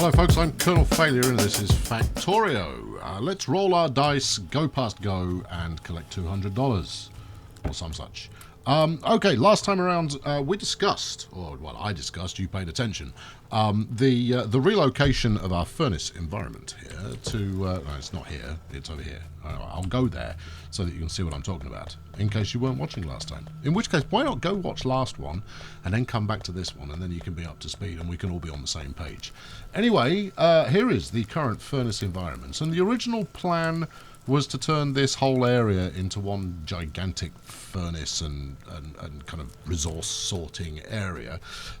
Hello folks, I'm Colonel Failure and this is Factorio. Let's roll our dice, go past go, and collect $200, or some such. Okay, last time around we discussed, or well I discussed, you paid attention, the relocation of our furnace environment here to, no it's not here, it's over here. I'll go there so that you can see what I'm talking about, in case you weren't watching last time. In which case, why not go watch last one, and then come back to this one, and then you can be up to speed, and we can all be on the same page. Anyway, here is the current furnace environment, and the original plan was to turn this whole area into one gigantic furnace and kind of resource sorting area.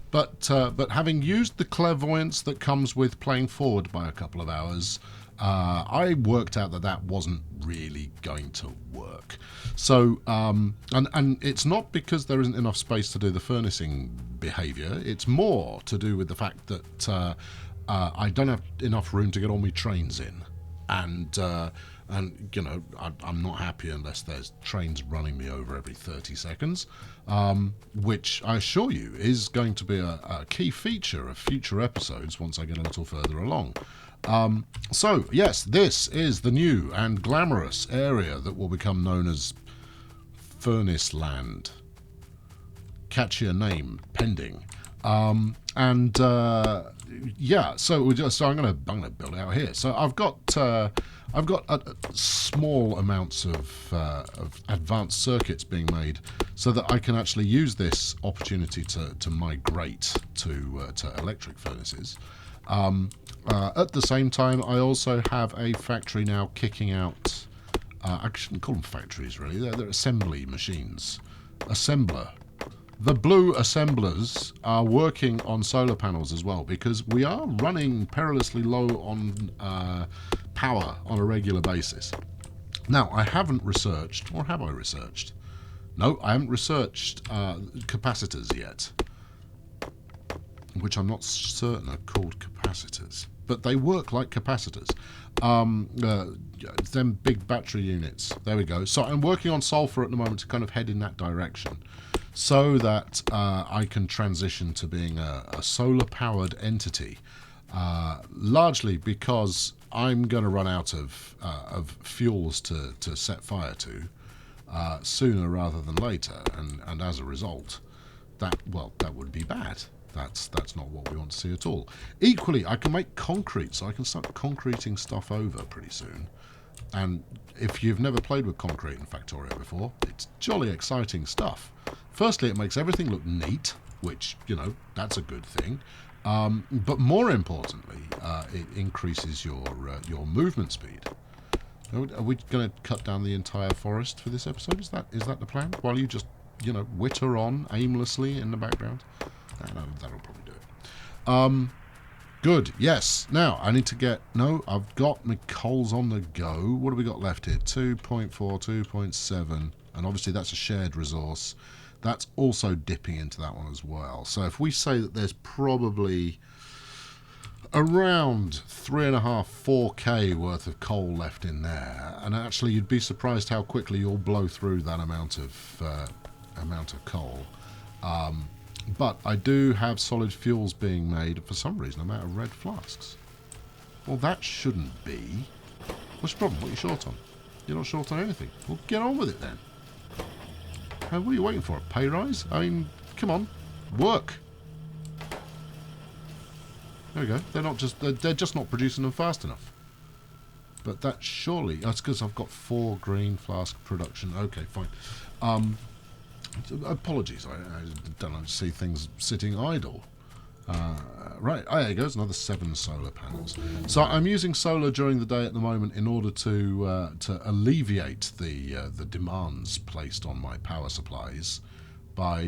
But having used the clairvoyance that comes with playing forward by a couple of hours, I worked out that that wasn't really going to work. So, and it's not because there isn't enough space to do the furnacing behaviour, it's more to do with the fact that I don't have enough room to get all my trains in. And you know, I'm not happy unless there's trains running me over every 30 seconds, which I assure you is going to be a key feature of future episodes once I get a little further along. So, yes, this is the new and glamorous area that will become known as Furnace Land. Catchier name pending. Yeah, so I'm gonna build it out here. So I've got small amounts of advanced circuits being made, so that I can actually use this opportunity to migrate to electric furnaces. At the same time, I also have a factory now kicking out. I shouldn't call them factories really. They're assembly machines. Assembler. The blue assemblers are working on solar panels as well, because we are running perilously low on power on a regular basis. Now, I haven't researched, or have I researched? No, I haven't researched capacitors yet, which I'm not certain are called capacitors, but they work like capacitors. Them big battery units. There we go. So I'm working on sulfur at the moment to kind of head in that direction, so that I can transition to being a solar-powered entity, largely because I'm going to run out of fuels to set fire to sooner rather than later, and as a result, that would be bad. That's not what we want to see at all. Equally, I can make concrete, so I can start concreting stuff over pretty soon. And if you've never played with concrete in Factorio before, it's jolly exciting stuff. Firstly, it makes everything look neat, which, you know, that's a good thing. But more importantly, it increases your movement speed. Are we going to cut down the entire forest for this episode? Is that the plan? While you just, you know, witter on aimlessly in the background? That'll probably do it. Good, yes. Now, I need to get... No, I've got my coals on the go. What have we got left here? 2.4, 2.7. And obviously that's a shared resource. That's also dipping into that one as well. So if we say that there's probably around 3.5, 4K worth of coal left in there, and actually you'd be surprised how quickly you'll blow through that amount of coal. But I do have solid fuels being made. For some reason, I'm out of red flasks. Well, that shouldn't be. What's your problem? What are you short on? You're not short on anything. Well, get on with it then. What are you waiting for? A pay rise? I mean, come on. Work. There we go. They're just not producing them fast enough. But that surely... That's because I've got 4 green flask production. Okay, fine. Apologies, I don't like to see things sitting idle. Right, there goes another 7 solar panels. So I'm using solar during the day at the moment in order to alleviate the demands placed on my power supplies by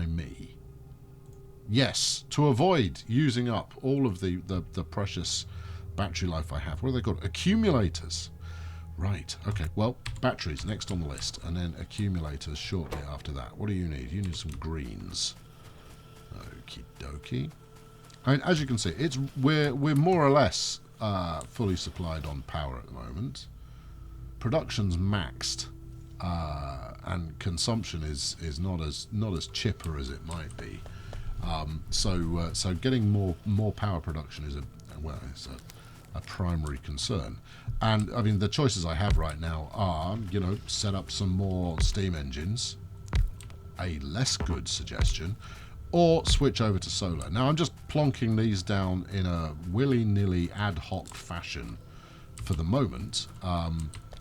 me. Yes, to avoid using up all of the precious battery life I have. What are they called? Accumulators. Right, okay, well, batteries next on the list, and then accumulators shortly after that. What do you need? You need some greens. Okie dokie. I mean, as you can see, we're more or less fully supplied on power at the moment. Production's maxed, and consumption is not as chipper as it might be. So getting more power production is a primary concern. And I mean, the choices I have right now are, set up some more steam engines, a less good suggestion, or switch over to solar. Now I'm just plonking these down in a willy-nilly ad hoc fashion for the moment,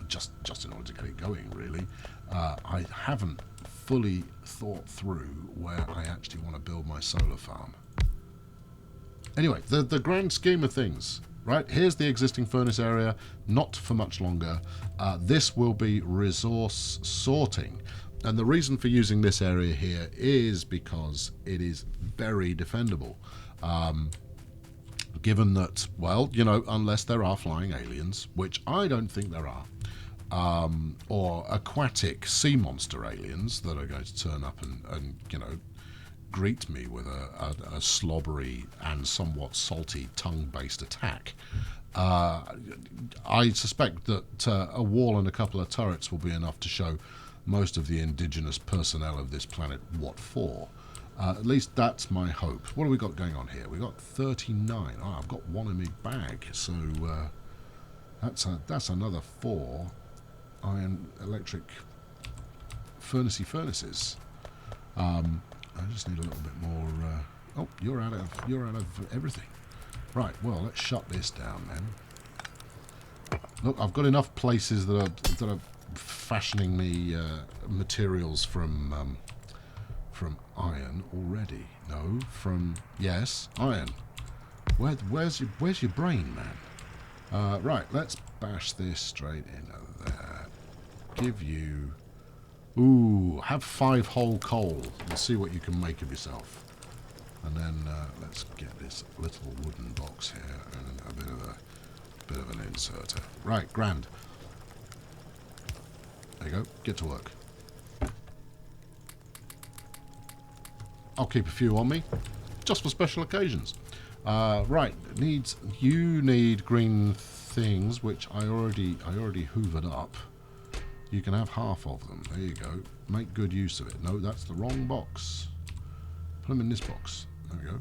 just in order to get it going, really. I haven't fully thought through where I actually want to build my solar farm. Anyway, the grand scheme of things, right? Here's the existing furnace area, not for much longer. This will be resource sorting. And the reason for using this area here is because it is very defendable. Given that, well, unless there are flying aliens, which I don't think there are, or aquatic sea monster aliens that are going to turn up and greet me with a slobbery and somewhat salty tongue-based attack. I suspect that a wall and a couple of turrets will be enough to show most of the indigenous personnel of this planet what for. At least that's my hope. What have we got going on here? We've got 39. Oh, I've got one in my bag, so that's another 4 iron electric furnaces. I just need a little bit more. Oh, you're out of everything. Right. Well, let's shut this down then. Look, I've got enough places that are fashioning me materials from iron already. No, from iron. Where's your brain, man? Right. Let's bash this straight into there. Give you. Ooh, have 5 whole coal and see what you can make of yourself. And then let's get this little wooden box here and a bit of an inserter. Right, grand. There you go. Get to work. I'll keep a few on me, just for special occasions. Right, you need green things, which I already hoovered up. You can have half of them. There you go. Make good use of it. No, that's the wrong box. Put them in this box. There we go.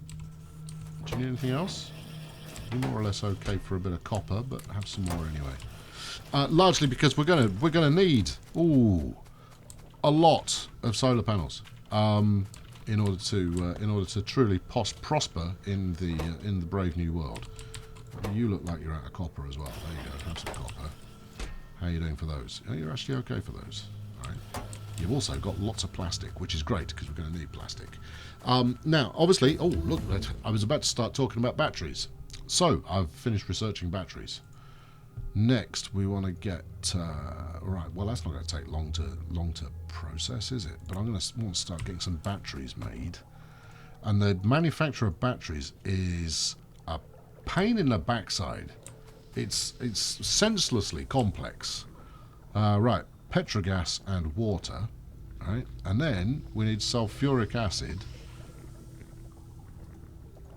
Do you need anything else? You're more or less okay for a bit of copper, but have some more anyway. Largely because we're gonna need a lot of solar panels in order to truly prosper in the brave new world. You look like you're out of copper as well. There you go. Have some copper. How are you doing for those? Oh, you're actually okay for those. All right. You've also got lots of plastic, which is great because we're going to need plastic. Now, obviously, oh look, I was about to start talking about batteries. So I've finished researching batteries. Next, we want to get right. Well, that's not going to take long to process, is it? But I'm going to want to start getting some batteries made. And the manufacture of batteries is a pain in the backside. It's senselessly complex. Right, petrogas and water, right, and then we need sulfuric acid,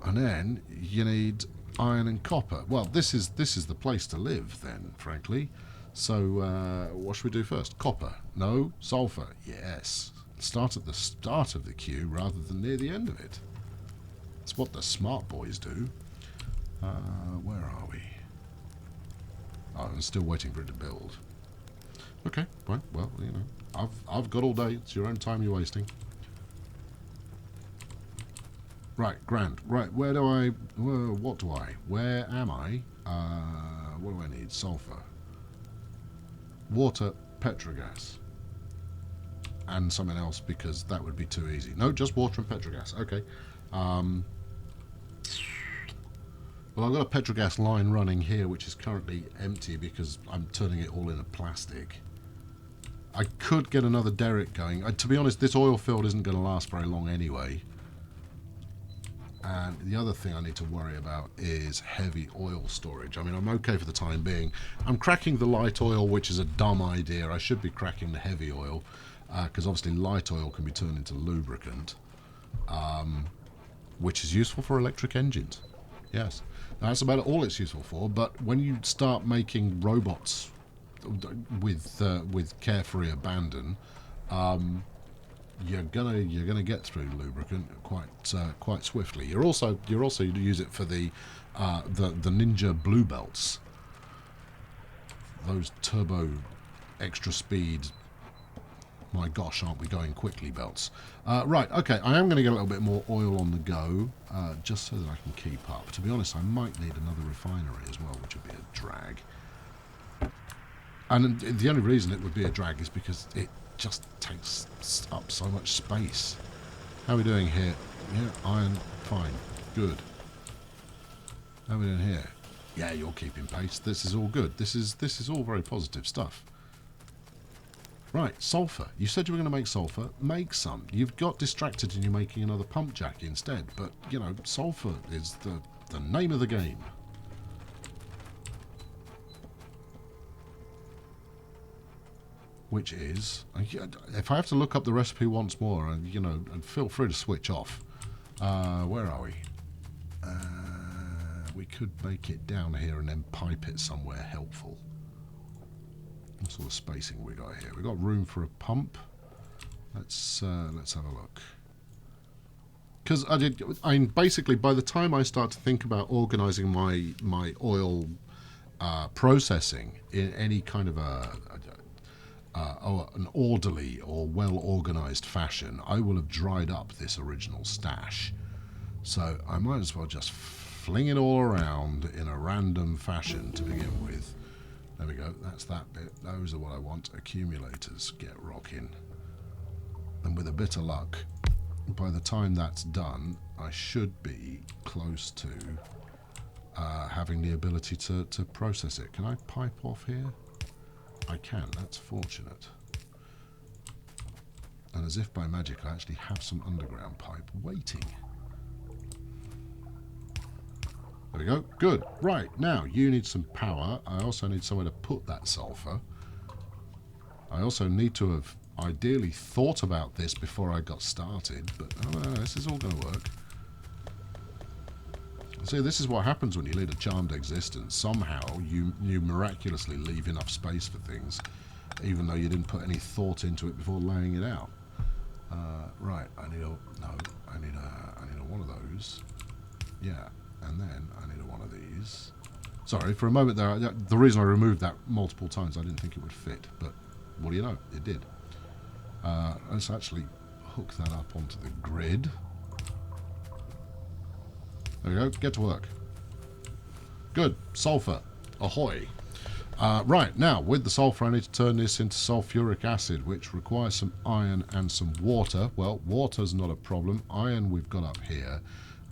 and then you need iron and copper. Well, this is the place to live, then, frankly. So, what should we do first? Copper? No. Sulfur? Yes. Start at the start of the queue rather than near the end of it. It's what the smart boys do. Where are we? Oh, I'm still waiting for it to build. Okay, right, well, I've got all day. It's your own time you're wasting. Right, grand. Right, where am I? What do I need? Sulfur. Water, petrogas. And something else, because that would be too easy. No, just water and petrogas. Okay. Well, I've got a petrogas line running here, which is currently empty because I'm turning it all into plastic. I could get another derrick going. To be honest, this oil field isn't going to last very long anyway. And the other thing I need to worry about is heavy oil storage. I mean, I'm okay for the time being. I'm cracking the light oil, which is a dumb idea. I should be cracking the heavy oil, because obviously light oil can be turned into lubricant, which is useful for electric engines. Yes. That's about all it's useful for, but when you start making robots with carefree abandon, you're gonna get through lubricant quite swiftly. You're also use it for the ninja blue belts, those turbo extra speed. My gosh, aren't we going quickly belts? Right, okay, I am going to get a little bit more oil on the go, just so that I can keep up. To be honest, I might need another refinery as well, which would be a drag. And the only reason it would be a drag is because it just takes up so much space. How are we doing here? Yeah, iron, fine, good. How are we doing here? Yeah, you're keeping pace. This is all good. This is all very positive stuff. Right, sulfur. You said you were going to make sulfur. Make some. You've got distracted and you're making another pump jack instead. But, you know, sulfur is the name of the game. Which is, if I have to look up the recipe once more, and you know, and feel free to switch off. Where are we? We could make it down here and then pipe it somewhere helpful. What sort of spacing we got here? We got room for a pump. Let's have a look. Because I mean, basically, by the time I start to think about organising my oil processing in any kind of an orderly or well-organised fashion, I will have dried up this original stash. So I might as well just fling it all around in a random fashion to begin with. There we go, that's that bit. Those are what I want. Accumulators, get rocking. And with a bit of luck, by the time that's done, I should be close to having the ability to process it. Can I pipe off here? I can, that's fortunate. And as if by magic, I actually have some underground pipe waiting. There we go, good. Right, now, you need some power. I also need somewhere to put that sulfur. I also need to have ideally thought about this before I got started, but oh, no, this is all going to work. See, this is what happens when you lead a charmed existence. Somehow, you miraculously leave enough space for things, even though you didn't put any thought into it before laying it out. Right, I need a one of those. Yeah, and then I need a one of these. Sorry, for a moment there, the reason I removed that multiple times, I didn't think it would fit, but what do you know, it did. Let's actually hook that up onto the grid. There we go, get to work. Good, sulfur, ahoy. Right, now, with the sulfur I need to turn this into sulfuric acid, which requires some iron and some water. Well, water's not a problem. Iron we've got up here.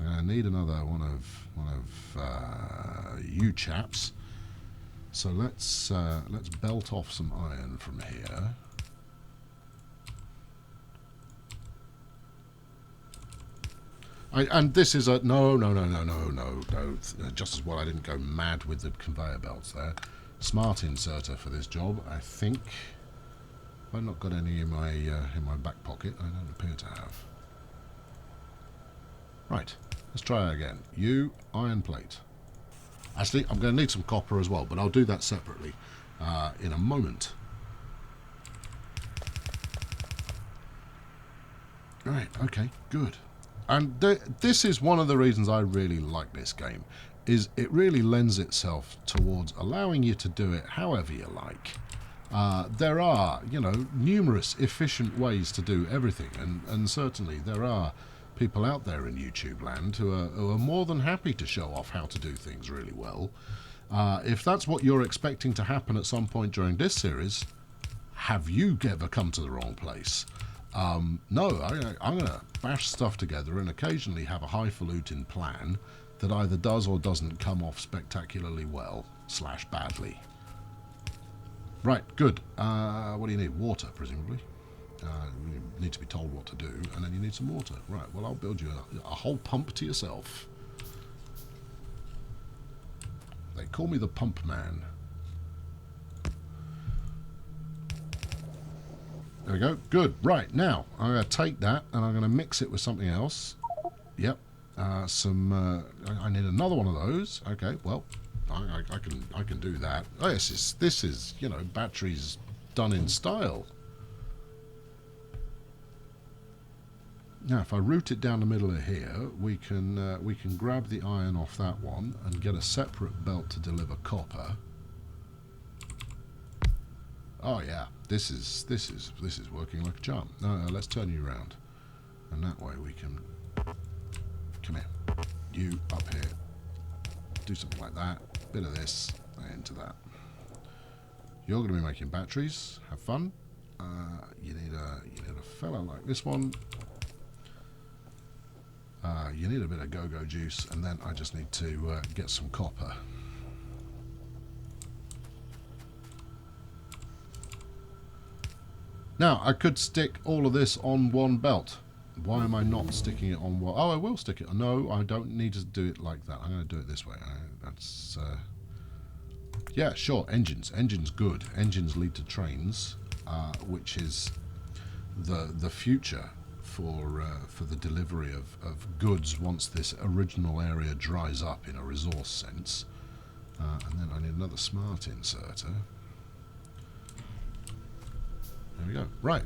I need another one of you chaps. So let's belt off some iron from here. And this is a no. Just as well I didn't go mad with the conveyor belts there. Smart inserter for this job, I think. I've not got any in my back pocket. I don't appear to have. Right, let's try again. You iron plate. Actually, I'm going to need some copper as well, but I'll do that separately in a moment. Right. Okay. Good. And this is one of the reasons I really like this game, is it really lends itself towards allowing you to do it however you like. There are, you know, numerous efficient ways to do everything, and certainly there are people out there in YouTube land who are more than happy to show off how to do things really well. If that's what you're expecting to happen at some point during this series, have you ever come to the wrong place? No, I'm going to bash stuff together and occasionally have a highfalutin plan that either does or doesn't come off spectacularly well / badly. Right, good. What do you need? Water, presumably. You need to be told what to do, and then you need some water. Right, well, I'll build you a whole pump to yourself. They call me the Pump Man. There we go. Good. Right, now, I'm going to take that, and I'm going to mix it with something else. Yep. I need another one of those. Okay, well, I can do that. Oh, this is, you know, batteries done in style. Now, if I route it down the middle of here, we can grab the iron off that one and get a separate belt to deliver copper. Oh yeah, this is working like a charm. No, let's turn you around, and that way we can come here. You up here. Do something like that. Bit of this into that. You're going to be making batteries. Have fun. You need a fella like this one. You need a bit of go-go juice, and then I just need to get some copper. Now, I could stick all of this on one belt. Why am I not sticking it on one? Oh, I will stick it. No, I don't need to do it like that. I'm going to do it this way. That's... yeah, sure, engines. Engines good. Engines lead to trains, which is the future for the delivery of goods once this original area dries up in a resource sense. And then I need another smart inserter. There we go. Right.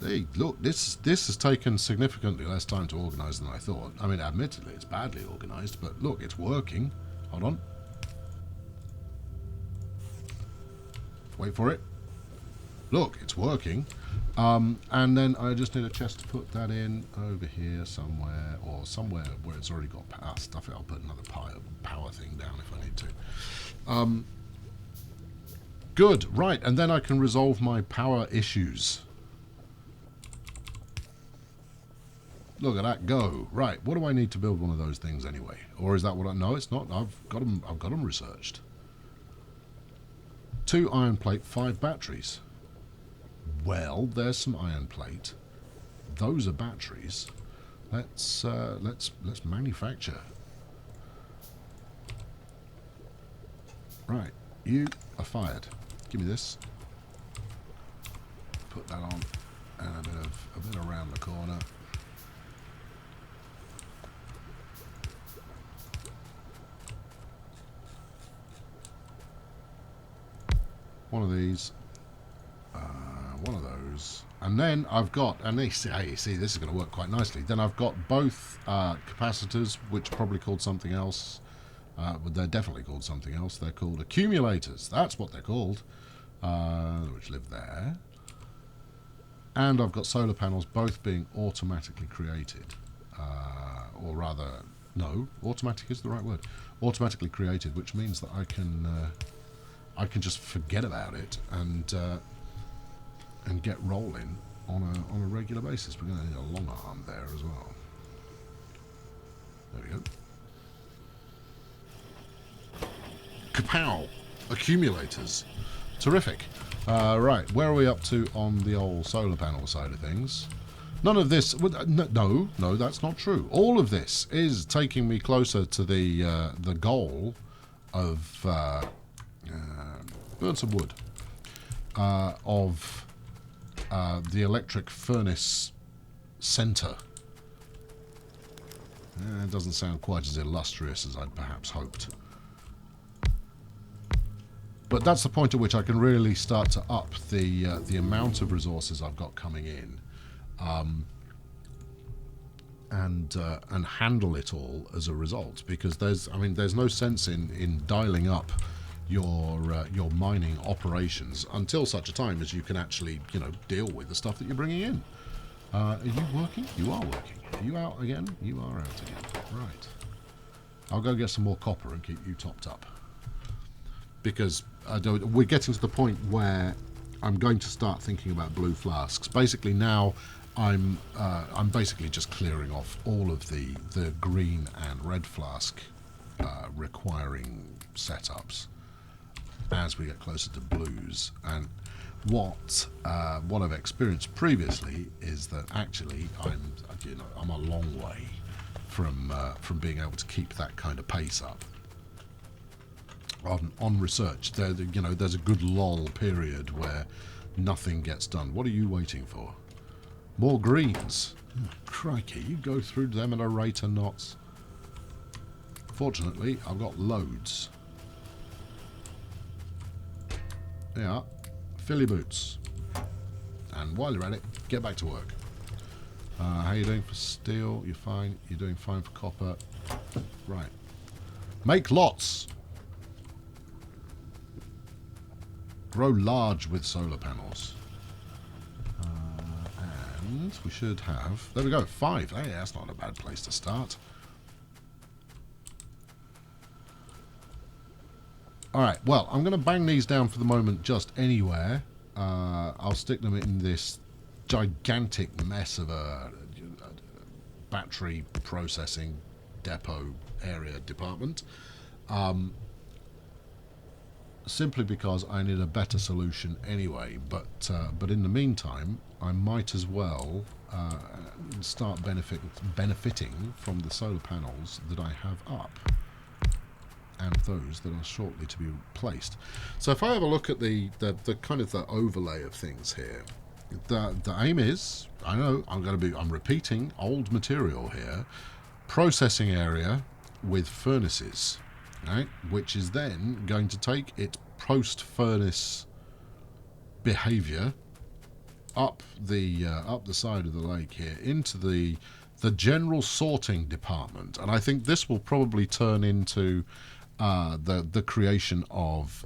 Hey, look, this has taken significantly less time to organise than I thought. I mean, admittedly, it's badly organised, but look, it's working. Hold on. Wait for it. Look, it's working. And then I just need a chest to put that in over here somewhere, or somewhere where it's already got power stuff. I'll put another power thing down if I need to. Good, right, and then I can resolve my power issues. Look at that go. Right, what do I need to build one of those things anyway? Or is that what I... No, it's not. I've got them researched. 2 iron plate, 5 batteries. Well, there's some iron plate. Those are batteries. Let's manufacture. Right, you are fired. Give me this. Put that on, and a bit around the corner. One of these. One of those, and then I've got, and you see, this is going to work quite nicely. Then I've got both capacitors, which are probably called something else. But they're definitely called something else. They're called accumulators. That's what they're called, which live there. And I've got solar panels, both being automatically created, or rather, no, automatic is the right word. Automatically created, which means that I can just forget about it and get rolling on a regular basis. We're going to need a long arm there as well. There we go. Kapow! Accumulators. Terrific. Right, where are we up to on the old solar panel side of things? None of this... No, that's not true. All of this is taking me closer to the goal of... burn some wood. Of the electric furnace centre. It doesn't sound quite as illustrious as I'd perhaps hoped. But that's the point at which I can really start to up the amount of resources I've got coming in, and handle it all as a result. Because there's no sense in dialing up your mining operations until such a time as you can actually deal with the stuff that you're bringing in. Are you working? You are working. Are you out again? You are out again. Right. I'll go get some more copper and keep you topped up. Because we're getting to the point where I'm going to start thinking about blue flasks. Basically now I'm basically just clearing off all of the green and red flask requiring setups as we get closer to blues. And what I've experienced previously is that actually I'm a long way from being able to keep that kind of pace up. On research, there's a good lull period where nothing gets done. What are you waiting for? More greens. Oh, crikey, you go through them at a rate of knots. Fortunately, I've got loads. There you are. Fill your boots. And while you're at it, get back to work. How are you doing for steel? You're fine. You're doing fine for copper. Right. Make lots. Grow large with solar panels. And we should have... There we go, 5. Hey, that's not a bad place to start. Alright, well, I'm going to bang these down for the moment just anywhere. I'll stick them in this gigantic mess of a battery processing depot area department. Simply because I need a better solution anyway. But in the meantime, I might as well start benefiting from the solar panels that I have up, and those that are shortly to be placed. So if I have a look at the kind of the overlay of things here, the aim is, I know I'm repeating old material here, processing area with furnaces. Right, which is then going to take its post-furnace behaviour up the side of the lake here into the general sorting department, and I think this will probably turn into the creation of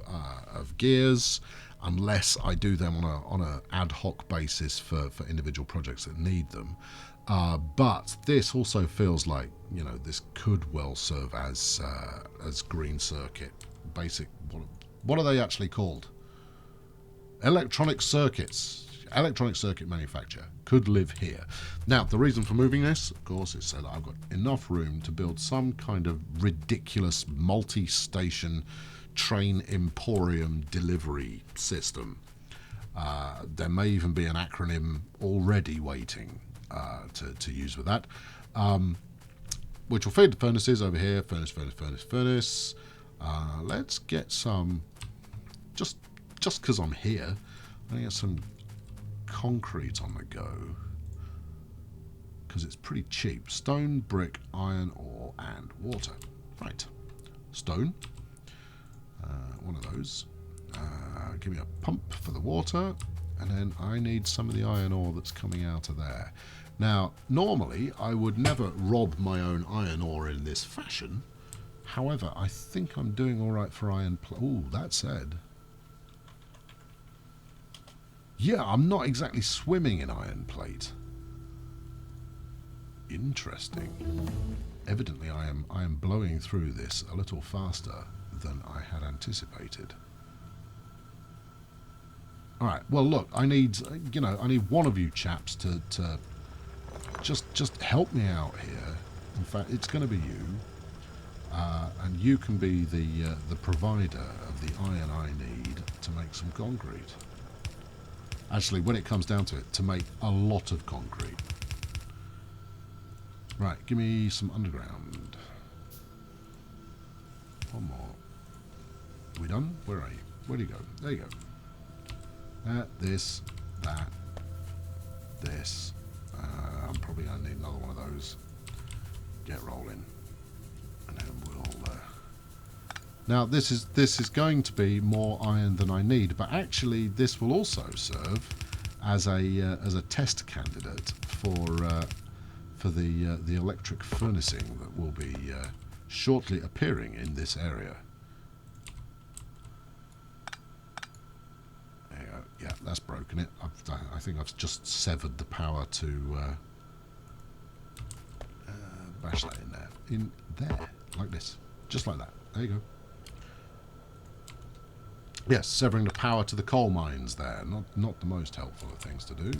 gears, unless I do them on a ad hoc basis for individual projects that need them. But this also feels like, you know, this could well serve as green circuit, basic. What are they actually called? Electronic circuits. Electronic circuit manufacturer could live here. Now, the reason for moving this, of course, is so that I've got enough room to build some kind of ridiculous multi-station train emporium delivery system. There may even be an acronym already waiting to use with that, which will feed the furnaces over here. Furnace. Let's get some, just because I'm here, I'm going to get some concrete on the go, because it's pretty cheap. Stone, brick, iron ore, and water. Right. Stone. One of those. Give me a pump for the water, and then I need some of the iron ore that's coming out of there. Now, normally I would never rob my own iron ore in this fashion. However, I think I'm doing all right for iron. Ooh, that said, yeah, I'm not exactly swimming in iron plate. Interesting. Evidently, I am blowing through this a little faster than I had anticipated. All right. Well, look, I need one of you chaps to just help me out here. In fact, it's going to be you, and you can be the provider of the iron I need to make some concrete. Actually, when it comes down to it, to make a lot of concrete. Right, give me some underground. One more. We done? Where are you? Where do you go? There you go. This, that, this. I'm probably going to need another one of those. Get rolling. And then we'll... Now, this is going to be more iron than I need, but actually this will also serve as a test candidate for the electric furnacing that will be shortly appearing in this area. There you go. Yeah, that's broken it. I think I've just severed the power to bash that in there. In there, like this. Just like that. There you go. Yes, severing the power to the coal mines there. Not the most helpful of things to do.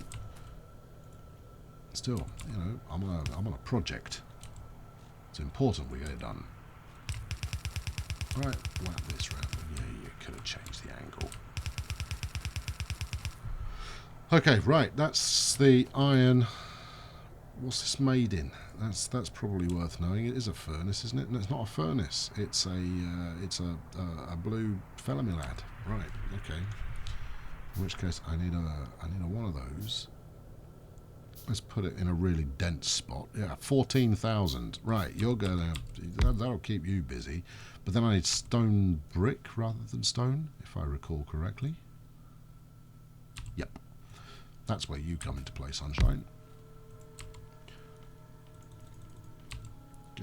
Still, you know, I'm on a project. It's important we get it done. Right, wrap this round. Yeah, you could have changed the angle. Okay, right, that's the iron. What's this made in? That's probably worth knowing. It is a furnace, isn't it? No, it's not a furnace. It's a blue fellamilad. Right. Okay. In which case, I need a one of those. Let's put it in a really dense spot. Yeah, 14,000. Right. You're going to that'll keep you busy. But then I need stone brick rather than stone, if I recall correctly. Yep. That's where you come into play, sunshine.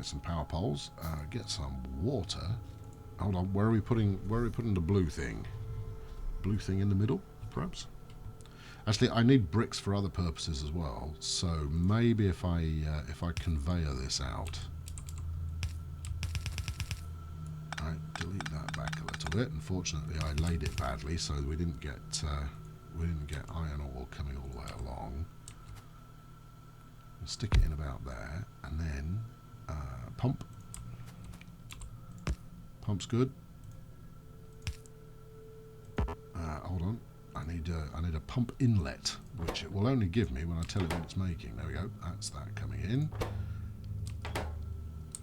get some power poles, get some water. Hold on, where are we putting the blue thing? Blue thing in the middle, perhaps? Actually, I need bricks for other purposes as well, so maybe if I conveyor this out. Alright, delete that back a little bit. Unfortunately, I laid it badly, so we didn't get iron ore coming all the way along. We'll stick it in about there, and then pump. Pump's good. Hold on. I need a pump inlet, which it will only give me when I tell it what it's making. There we go. That's that coming in.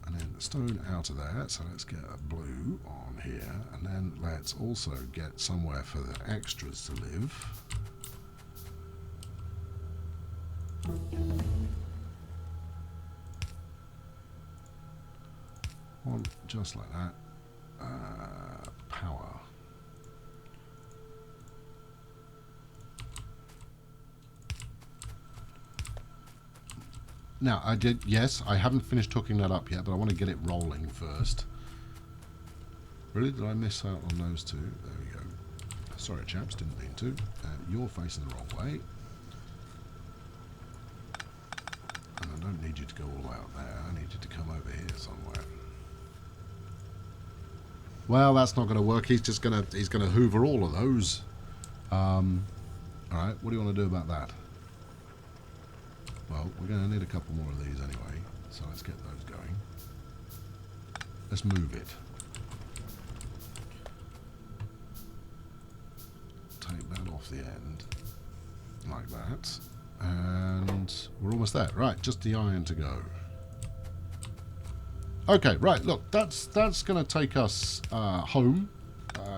And then the stone out of there. So let's get a blue on here. And then let's also get somewhere for the extras to live. One just like that. Power. Now, yes, I haven't finished hooking that up yet, but I want to get it rolling first. Really? Did I miss out on those two? There we go. Sorry, chaps, didn't mean to. You're facing the wrong way. And I don't need you to go all the way out there. I need you to come over here somewhere. Well, that's not going to work. He's gonna hoover all of those. All right, what do you want to do about that? Well, we're going to need a couple more of these anyway, so let's get those going. Let's move it. Take that off the end, like that, and we're almost there. Right, just the iron to go. Okay, right, look, that's going to take us home.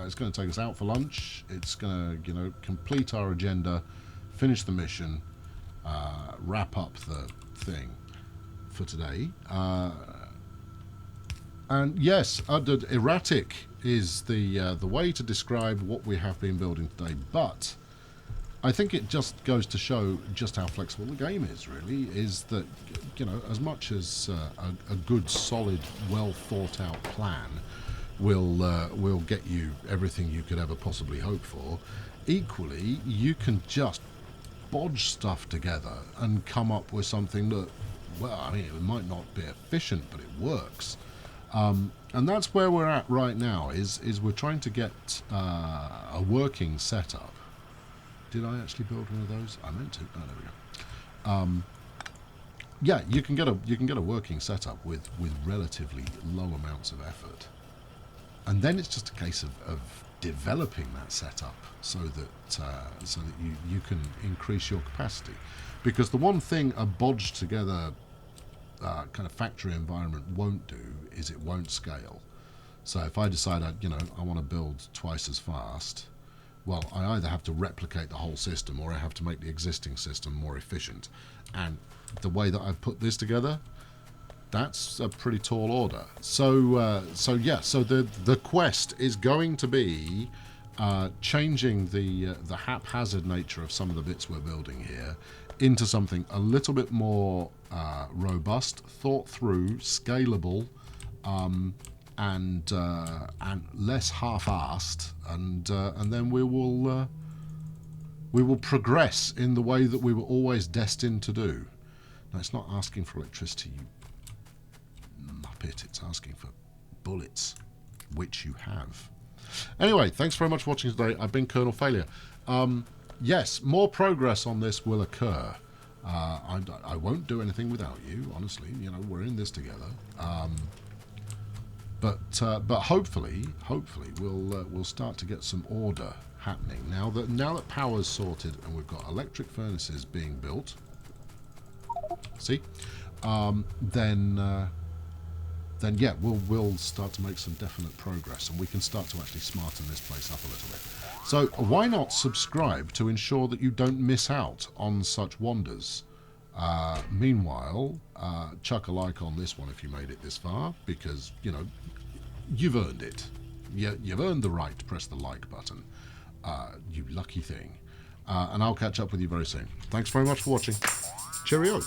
It's going to take us out for lunch. It's going to, you know, complete our agenda, finish the mission, wrap up the thing for today. And yes, erratic is the way to describe what we have been building today, but I think it just goes to show just how flexible the game is, really, is that, you know, as much as a good, solid, well thought out plan will get you everything you could ever possibly hope for, equally you can just bodge stuff together and come up with something that, well, I mean, it might not be efficient, but it works. And that's where we're at right now, is we're trying to get a working setup. Did I actually build one of those? I meant to. Oh, there we go. Yeah, you can get a working setup with relatively low amounts of effort, and then it's just a case of developing that setup so that you can increase your capacity. Because the one thing a bodged together kind of factory environment won't do is it won't scale. So if I decide I want to build twice as fast, well, I either have to replicate the whole system or I have to make the existing system more efficient. And the way that I've put this together, that's a pretty tall order. So the quest is going to be changing the haphazard nature of some of the bits we're building here into something a little bit more robust, thought through, scalable, and less half-assed, and then we will progress in the way that we were always destined to do. Now, it's not asking for electricity, you muppet. It's asking for bullets, which you have. Anyway, thanks very much for watching today. I've been Colonel Failure. Yes, more progress on this will occur. I won't do anything without you, honestly. You know, we're in this together. But hopefully we'll start to get some order happening now that power's sorted and we've got electric furnaces being built. See, then yeah, we'll start to make some definite progress, and we can start to actually smarten this place up a little bit. So why not subscribe to ensure that you don't miss out on such wonders? Meanwhile, chuck a like on this one if you made it this far, because, you know, you've earned it. You've earned the right to press the like button. You lucky thing. And I'll catch up with you very soon. Thanks very much for watching. Cheerio.